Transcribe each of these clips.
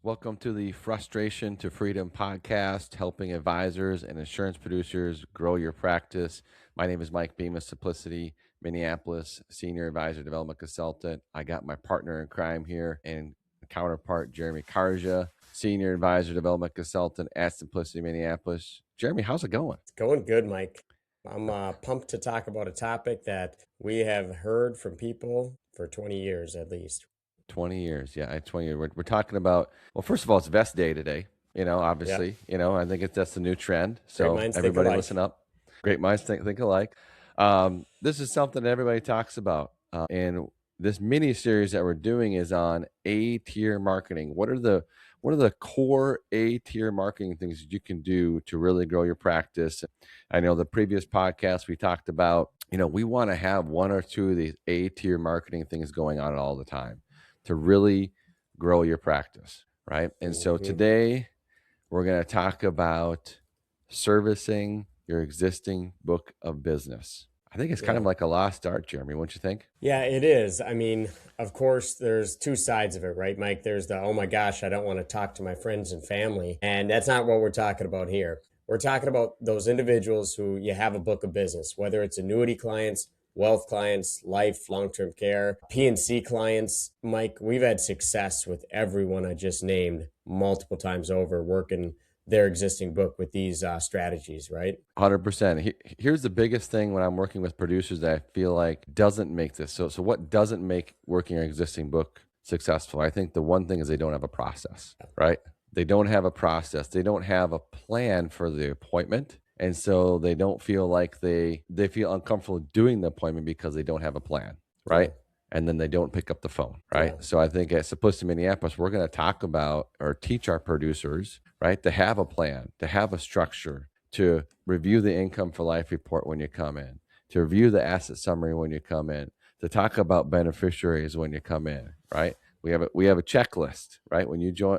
Welcome to the Frustration to Freedom podcast, helping advisors and insurance producers grow your practice. My name is Mike Bemis, Simplicity, Minneapolis, Senior Advisor Development Consultant. I got my partner in crime here and counterpart, Jeremy Karja, Senior Advisor Development Consultant at Simplicity, Minneapolis. Jeremy, how's it going? It's going good, Mike. I'm pumped to talk about a topic that we have heard from people for 20 years at least. 20 years. Yeah, 20 years. We're talking about, well, first of all, it's Vest Day today. Obviously, Yep. I think that's the new trend. Great So minds think everybody alike. listen up. Great minds think alike. This is something that everybody talks about. And this mini series that we're doing is on A-tier marketing. What are the core A-tier marketing things that you can do to really grow your practice? I know the previous podcast we talked about, we want to have one or two of these A-tier marketing things going on all the time to really grow your practice, right? And so Mm-hmm. today we're going to talk about servicing your existing book of business. I think it's kind of Yeah. like a lost art, Jeremy. Wouldn't you think? Yeah, it is. I mean, of course, there's two sides of it, right, Mike? There's the, oh my gosh, I don't want to talk to my friends and family. And that's not what we're talking about here. We're talking about those individuals who you have a book of business, whether it's annuity clients, wealth clients, life, long-term care, P&C clients. Mike, we've had success with everyone I just named multiple times over working their existing book with these strategies, right? 100%. Here's the biggest thing when I'm working with producers that I feel like doesn't make this. So what doesn't make working your existing book successful? I think the one thing is they don't have a process, right? They don't have a process. They don't have a plan for the appointment. And so they don't feel like they feel uncomfortable doing the appointment because they don't have a plan, right? Yeah. And then they don't pick up the phone, right? Yeah. So I think at Simplicity Minneapolis, we're going to talk about or teach our producers, right, to have a plan, to have a structure, to review the income for life report when you come in, to review the asset summary when you come in, to talk about beneficiaries when you come in, right? We have a checklist, right? When you join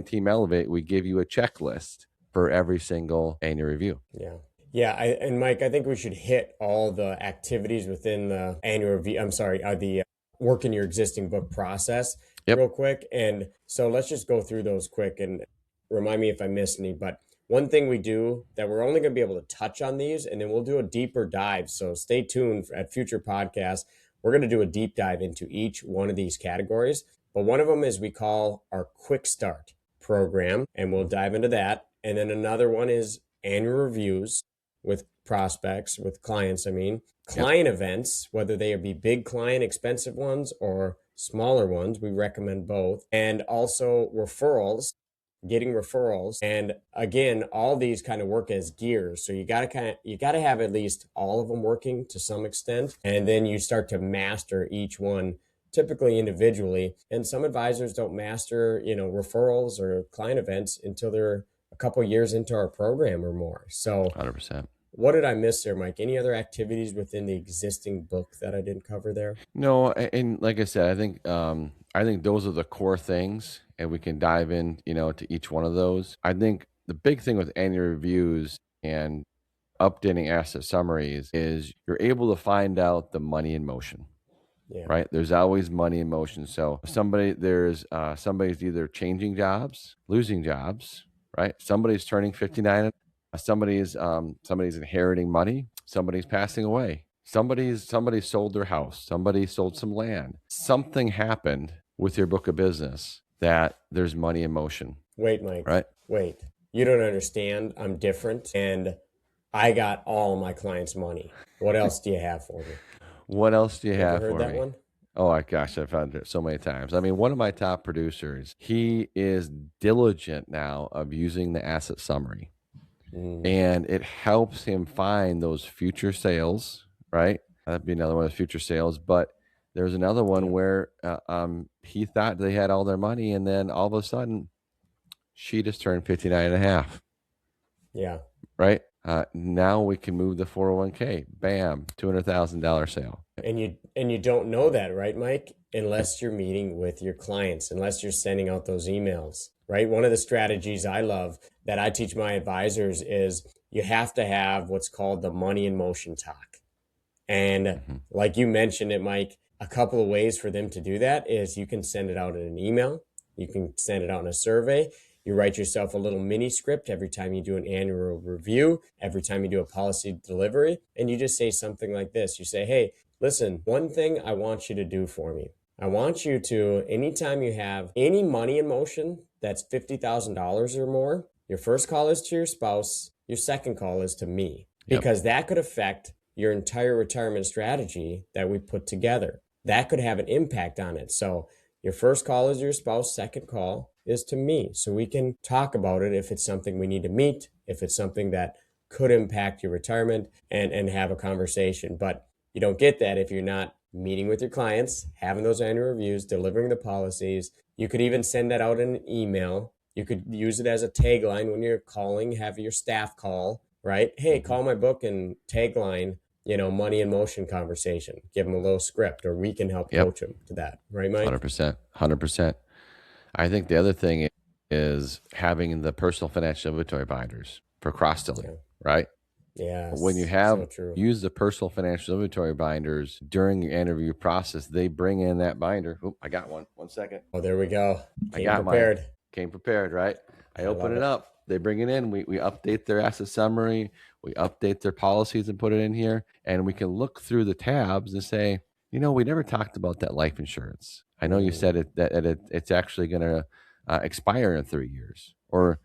Team Elevate, we give you a checklist for every single annual review. Yeah. Yeah. And Mike, I think we should hit all the activities within the annual review. I'm sorry, the work in your existing book process Yep. real quick. And so let's just go through those quick and remind me if I missed any. But one thing we do that we're only going to be able to touch on these, and then we'll do a deeper dive. So stay tuned at future podcasts. We're going to do a deep dive into each one of these categories. But one of them is we call our quick start program, and we'll dive into that. And then another one is annual reviews with prospects, with clients. Yep. Client events, whether they be big client, expensive ones or smaller ones, we recommend both. And also referrals, getting referrals. And again, all these kind of work as gears. So you got to have at least all of them working to some extent. And then you start to master each one typically individually. And some advisors don't master, referrals or client events until they're a couple years into our program or more. So 100%. what did I miss there, Mike? Any other activities within the existing book that I didn't cover there? No, and like I said, I think those are the core things, and we can dive in, to each one of those. I think the big thing with annual reviews and updating asset summaries is you're able to find out the money in motion, Yeah. right? There's always money in motion. So somebody's either changing jobs, losing jobs, right? Somebody's turning 59. Somebody's inheriting money. Somebody's passing away. Somebody sold their house. Somebody sold some land. Something happened with your book of business that there's money in motion, Wait, Mike. right? Wait. You don't understand. I'm different. And I got all my clients' money. What else do you have for me? What else do you You ever have heard for that me? one? Oh my gosh, I've found it so many times. I mean, one of my top producers, he is diligent now of using the asset summary, and it helps him find those future sales, right? That'd be another one of future sales. But there's another one Yeah. where he thought they had all their money, and then all of a sudden, she just turned 59 and a half, Yeah. right? Now we can move the 401k. Bam, $200,000 sale. And you don't know that, right, Mike? Unless you're meeting with your clients, unless you're sending out those emails, right? One of the strategies I love that I teach my advisors is you have to have what's called the money in motion talk. And like you mentioned it, Mike, a couple of ways for them to do that is you can send it out in an email, You can send it out in a survey. You write yourself a little mini script every time you do an annual review, every time you do a policy delivery, and you just say something like this. You say, hey, listen, one thing I want you to do for me. I want you to, anytime you have any money in motion that's $50,000 or more, your first call is to your spouse, your second call is to me, because that could affect your entire retirement strategy that we put together. That could have an impact on it. So your first call is your spouse, second call is to me. So we can talk about it if it's something we need to meet, if it's something that could impact your retirement, and have a conversation. But you don't get that if you're not meeting with your clients, having those annual reviews, delivering the policies. You could even send that out in an email. You could use it as a tagline when you're calling, have your staff call, right? Hey, call my book and tagline, money in motion conversation. Give them a little script, or we can help coach them to that. Right, Mike? 100%. I think the other thing is having the personal financial inventory binders for cross-selling, right? Yeah. When you have use the personal financial inventory binders during your interview process, they bring in that binder. Oh, I got one. 1 second. Oh, there we go. Came prepared, right? I open it up. They bring it in. We update their asset summary. We update their policies and put it in here. And we can look through the tabs and say, we never talked about that life insurance. I know you said it's actually going to expire in 3 years. Or,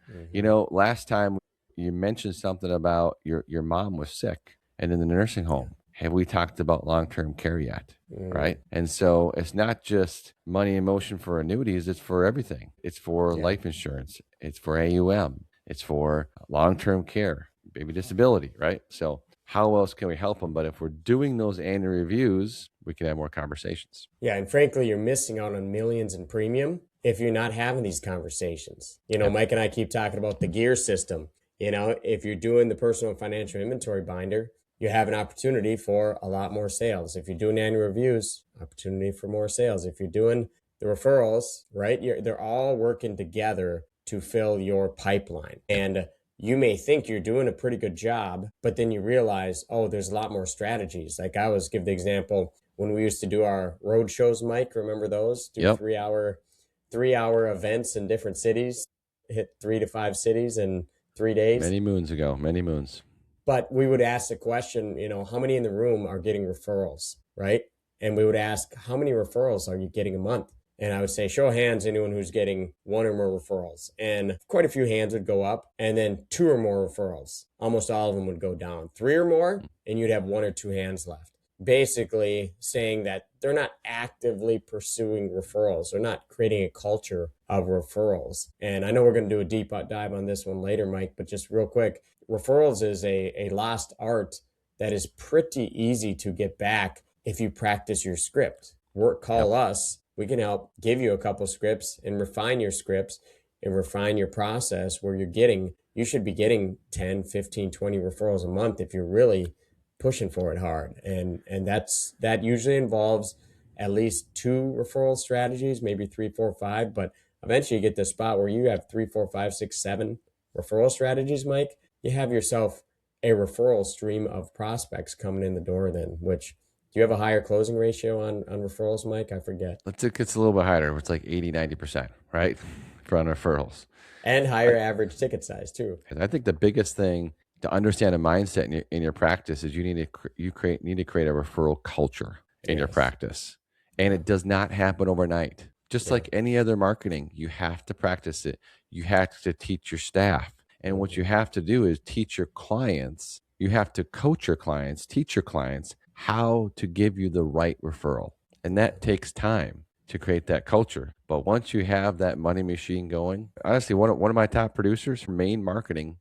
last time you mentioned something about your mom was sick and in the nursing home. Have we talked about long-term care yet? Right. And so it's not just money in motion for annuities. It's for everything. It's for life insurance. It's for AUM. It's for long-term care, baby disability. Right. So how else can we help them? But if we're doing those annual reviews, we can have more conversations. Yeah. And frankly, you're missing out on millions in premium if you're not having these conversations. Mike and I keep talking about the gear system. If you're doing the personal financial inventory binder, you have an opportunity for a lot more sales. If you're doing annual reviews, opportunity for more sales. If you're doing the referrals, right, they're all working together to fill your pipeline. And you may think you're doing a pretty good job, but then you realize, there's a lot more strategies. Like I always give the example when we used to do our road shows, Mike, remember those? Do 3-hour events in different cities, hit 3 to 5 cities in 3 days. Many moons. But we would ask the question, how many in the room are getting referrals, right? And we would ask, how many referrals are you getting a month? And I would say, show of hands, anyone who's getting 1 or more referrals. And quite a few hands would go up, and then 2 or more referrals. Almost all of them would go down. 3 or more, and you'd have 1 or 2 hands left. Basically saying that they're not actively pursuing referrals. They're not creating a culture of referrals. And I know we're going to do a deep dive on this one later, Mike, but just real quick, referrals is a lost art that is pretty easy to get back if you practice your script. Call us. We can help give you a couple scripts and refine your scripts and refine your process where you should be getting 10, 15, 20 referrals a month if you're really pushing for it hard. And that usually involves at least 2 referral strategies, maybe 3, 4, 5, but eventually you get to the spot where you have 3, 4, 5, 6, 7 referral strategies, Mike. You have yourself a referral stream of prospects coming in the door then, which, do you have a higher closing ratio on referrals, Mike? I forget. It's a little bit higher. It's like 80, 90%, right? For on referrals. And higher average ticket size too. I think the biggest thing to understand a mindset in your practice is you need to create a referral culture in your practice. And it does not happen overnight. Just like any other marketing, you have to practice it. You have to teach your staff. And what you have to do is teach your clients. You have to coach your clients, teach your clients how to give you the right referral. And that takes time to create that culture. But once you have that money machine going, honestly, one of my top producers for main marketing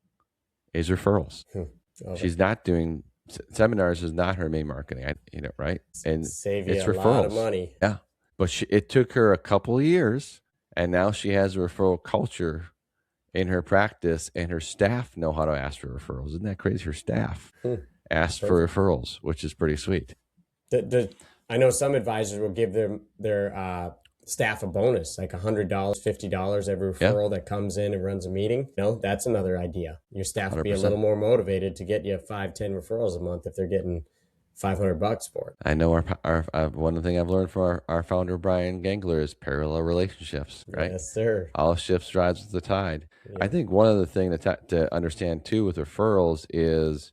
is referrals. She's not doing seminars, is not her main marketing, right? And save you it's a referrals. lot of money. Yeah. But it took her a couple of years, and now she has a referral culture in her practice, and her staff know how to ask for referrals. Isn't that crazy? Her staff asks for referrals, which is pretty sweet. I know some advisors will give their staff a bonus, like $100, $50 every referral that comes in and runs a meeting. That's another idea. Your staff will be a little more motivated to get you 5, 10 referrals a month if they're getting $500 for it. I know our one thing I've learned from our founder, Brian Gangler, is parallel relationships, right? Yes, sir. All ships rise with the tide. Yeah. I think one other thing to understand too with referrals is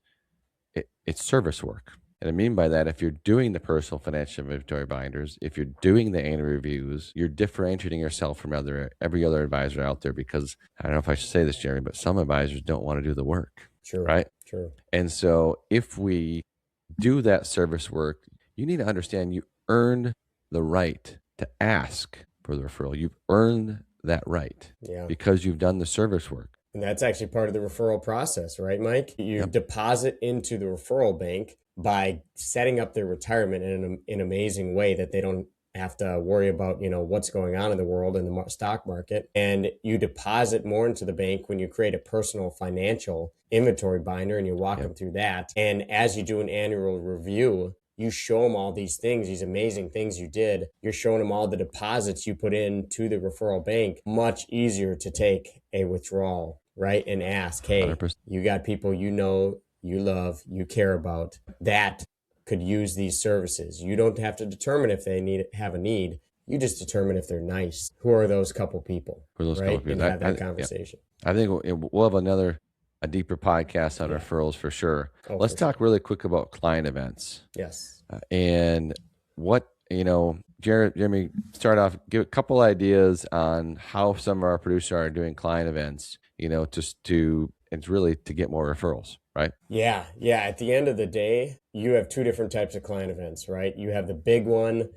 it's service work. And I mean by that, if you're doing the personal financial inventory binders, if you're doing the annual reviews, you're differentiating yourself from every other advisor out there, because I don't know if I should say this, Jeremy, but some advisors don't want to do the work. True. Right? True. And so if we do that service work, you need to understand you earned the right to ask for the referral. You've earned that right because you've done the service work. And that's actually part of the referral process, right, Mike? You deposit into the referral bank by setting up their retirement in an amazing way that they don't have to worry about, what's going on in the world in the stock market. And you deposit more into the bank when you create a personal financial inventory binder and you walk them through that. And as you do an annual review, you show them all these things, these amazing things you did. You're showing them all the deposits you put into the referral bank. Much easier to take a withdrawal, right? And ask, hey, 100%. You got people you love, you care about that could use these services. You don't have to determine if they have a need. You just determine if they're nice. Who are those couple people? And have that conversation. I think we'll have a deeper podcast on referrals for sure. Let's talk really quick about client events. Yes. And what, Jeremy, start off, give a couple ideas on how some of our producers are doing client events, it's really to get more referrals, right? Yeah. At the end of the day, you have two different types of client events, right? You have the big one,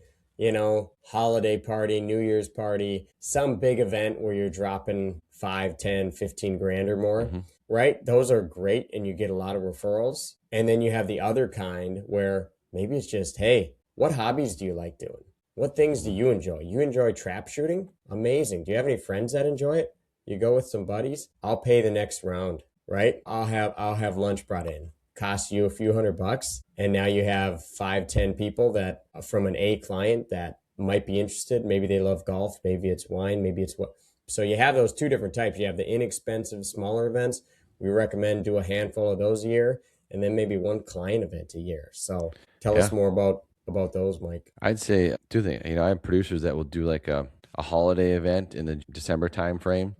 holiday party, New Year's party, some big event where you're dropping 5, 10, 15 grand or more, right? Those are great and you get a lot of referrals. And then you have the other kind where maybe it's just, hey, what hobbies do you like doing? What things do you enjoy? You enjoy trap shooting? Amazing. Do you have any friends that enjoy it? You go with some buddies? I'll pay the next round, right? I'll have lunch brought in. Cost you a few $100, and now you have 5, 10 people that from an A client that might be interested. Maybe they love golf, maybe it's wine, maybe it's what. So you have those two different types. You have the inexpensive, smaller events. We recommend do a handful of those a year, and then maybe one client event a year. So tell us more about those, Mike. I'd say two things. I have producers that will do like a holiday event in the December time frame,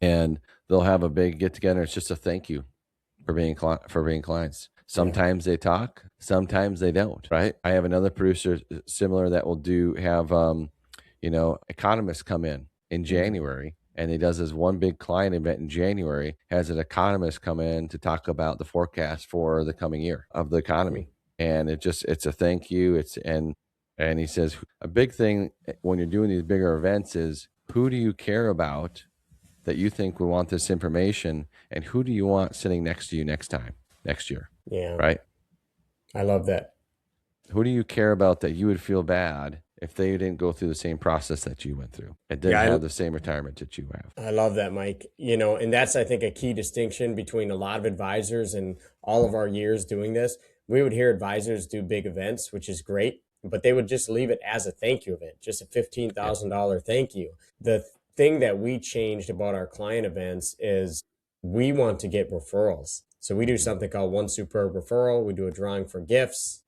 and they'll have a big get together. It's just a thank you for being clients. Sometimes they talk, sometimes they don't, right? I have another producer similar that will have economists come in January, and he does this one big client event in January, has an economist come in to talk about the forecast for the coming year of the economy. And it's a thank you. And he says a big thing when you're doing these bigger events is, who do you care about that you think will want this information, and who do you want sitting next to you next year? Yeah. Right. I love that. Who do you care about that you would feel bad if they didn't go through the same process that you went through and didn't have the same retirement that you have? I love that, Mike. And that's, I think, a key distinction between a lot of advisors and all of our years doing this. We would hear advisors do big events, which is great, but they would just leave it as a thank you event, just a $15,000 thank you. The thing that we changed about our client events is we want to get referrals. So we do something called One Superb Referral. We do a drawing for gifts.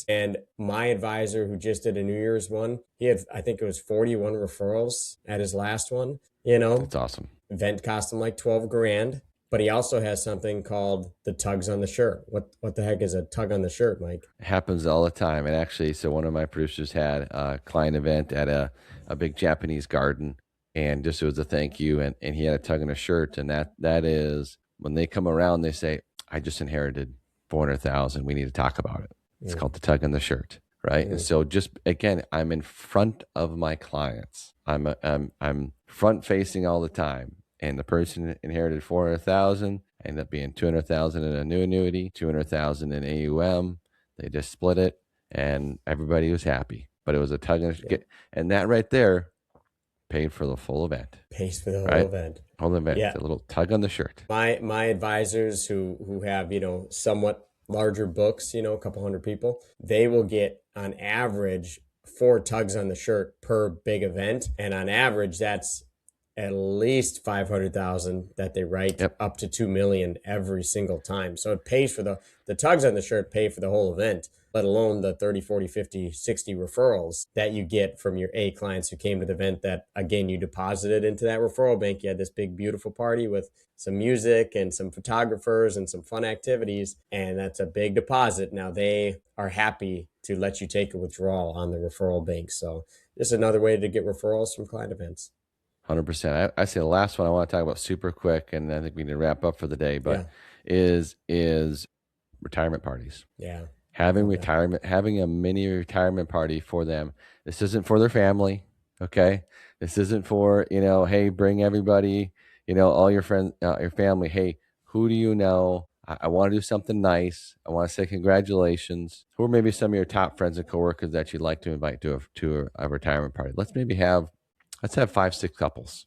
And my advisor who just did a New Year's one, he had, I think it was 41 referrals at his last one. That's awesome. Event cost him like 12 grand. But he also has something called the tugs on the shirt. What the heck is a tug on the shirt, Mike? It happens all the time. And actually, so one of my producers had a client event at a big Japanese garden, and just it was a thank you, and he had a tug on a shirt. And that is, when they come around, they say, I just inherited $400,000. We need to talk about it. It's called the tug on the shirt, right? And so just, again, I'm in front of my clients. I'm front facing all the time. And the person inherited $400,000, ended up being $200,000 in a new annuity, $200,000 in AUM. They just split it, and everybody was happy. But it was a tug on the shirt, and that right there paid for the full event. Pays for the whole event. Whole event. Yeah. A little tug on the shirt. My advisors who have, somewhat larger books, a couple hundred people, they will get on average 4 tugs on the shirt per big event. And on average, that's at least 500,000 that they write up to 2 million every single time. So it pays for the tugs on the shirt pay for the whole event, let alone the 30, 40, 50, 60 referrals that you get from your A clients who came to the event that, again, you deposited into that referral bank. You had this big, beautiful party with some music and some photographers and some fun activities. And that's a big deposit. Now they are happy to let you take a withdrawal on the referral bank. So just another way to get referrals from client events. 100%. I say the last one I want to talk about super quick, and I think we need to wrap up for the day, but is retirement parties. Yeah. Having a mini retirement party for them. This isn't for their family. Okay. This isn't for, hey, bring everybody, all your friends, your family. Hey, who do you know? I want to do something nice. I want to say congratulations. Who are maybe some of your top friends and coworkers that you'd like to invite to a retirement party? Let's have 5-6 couples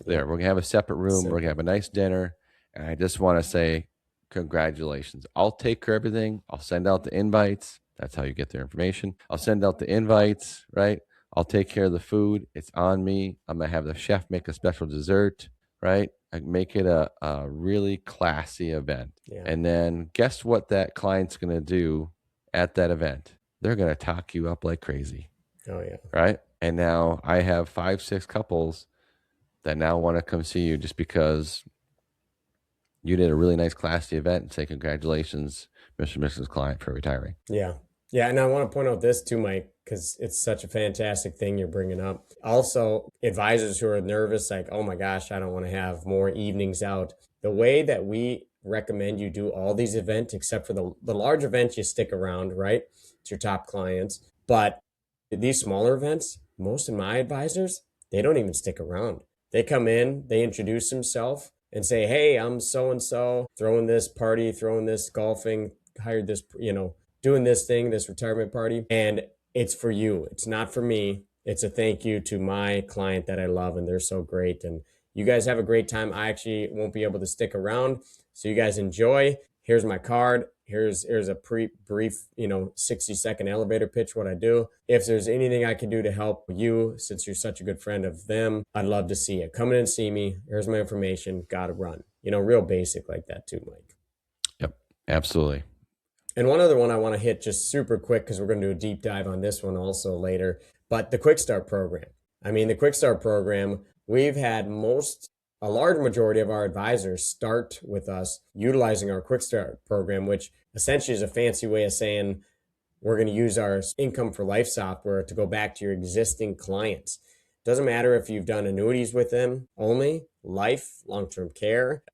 there. We're going to have a separate room. We're going to have a nice dinner. And I just want to say congratulations. I'll take care of everything. I'll send out the invites. That's how you get their information. I'll send out the invites, right? I'll take care of the food. It's on me. I'm going to have the chef make a special dessert, right? I make it a really classy event. Yeah. And then guess what that client's going to do at that event? They're going to talk you up like crazy. Oh, yeah. Right? And now I have 5-6 couples that now want to come see you just because you did a really nice classy event and say congratulations, Mr. and Mrs. Client, for retiring. Yeah. Yeah. And I want to point out this too, Mike, because it's such a fantastic thing you're bringing up. Also, advisors who are nervous, like, oh my gosh, I don't want to have more evenings out. The way that we recommend you do all these events, except for the large events, you stick around, right? It's your top clients. But these smaller events, most of my advisors, they don't even stick around. They come in, they introduce themselves and say, hey, I'm so-and-so, throwing this party, throwing this golfing, hired this, doing this thing, this retirement party. And it's for you. It's not for me. It's a thank you to my client that I love, and they're so great. And you guys have a great time. I actually won't be able to stick around. So you guys enjoy. Here's my card. Here's a brief, 60-second elevator pitch, what I do. If there's anything I can do to help you, since you're such a good friend of them, I'd love to see you. Come in and see me. Here's my information. Gotta run. Real basic like that too, Mike. Yep, absolutely. And one other one I want to hit just super quick, because we're going to do a deep dive on this one also later, but the Quick Start program. The Quick Start program, we've had a large majority of our advisors start with us utilizing our Quick Start program, which essentially is a fancy way of saying we're going to use our income for life software to go back to your existing clients. Doesn't matter if you've done annuities with them only, life, long-term care,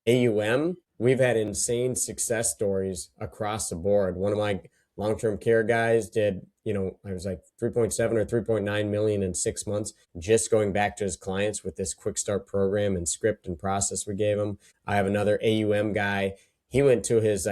AUM. We've had insane success stories across the board. One of my long-term care guys did, I was like 3.7 or 3.9 million in 6 months, just going back to his clients with this Quick Start program and script and process we gave him. I have another AUM guy. He went to his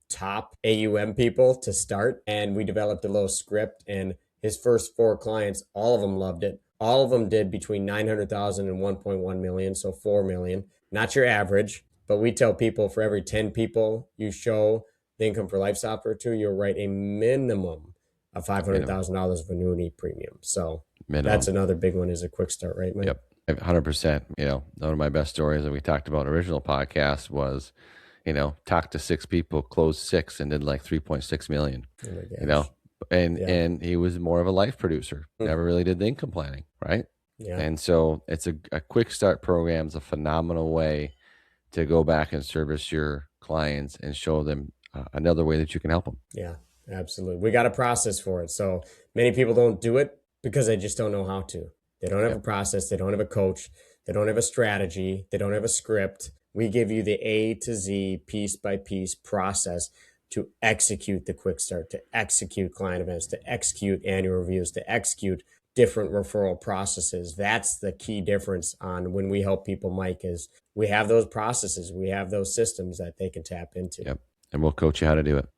top AUM people to start, and we developed a little script, and his first 4 clients, all of them loved it. All of them did between 900,000 and 1.1 million. So 4 million, not your average, but we tell people for every 10 people you show the income for life software to, you'll write a minimum of $500,000 of annuity premium. So that's another big one, is a Quick Start, right, Mike? Yep, 100%. One of my best stories that we talked about in the original podcast was, talked to 6 people, closed 6, and did like 3.6 million. Oh my gosh. And he was more of a life producer, never really did the income planning, right? Yeah. And so it's a Quick Start program is a phenomenal way to go back and service your clients and show them another way that you can help them. Yeah, absolutely. We got a process for it. So many people don't do it because they just don't know how to. They don't have a process. They don't have a coach. They don't have a strategy. They don't have a script. We give you the A to Z, piece by piece process to execute the Quick Start, to execute client events, to execute annual reviews, to execute different referral processes. That's the key difference on when we help people, Mike, is we have those processes, we have those systems that they can tap into. Yep. And we'll coach you how to do it.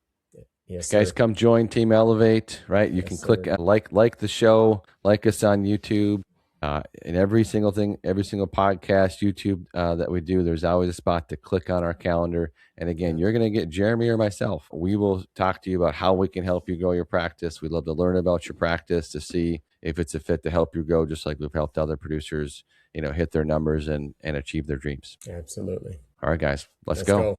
Yes, guys, sir. Come join Team Elevate, right? You can click like the show, like us on YouTube. And every single podcast, YouTube that we do, there's always a spot to click on our calendar. And again, you're going to get Jeremy or myself. We will talk to you about how we can help you grow your practice. We'd love to learn about your practice to see if it's a fit to help you grow, just like we've helped other producers hit their numbers and achieve their dreams. Absolutely. All right, guys, let's go.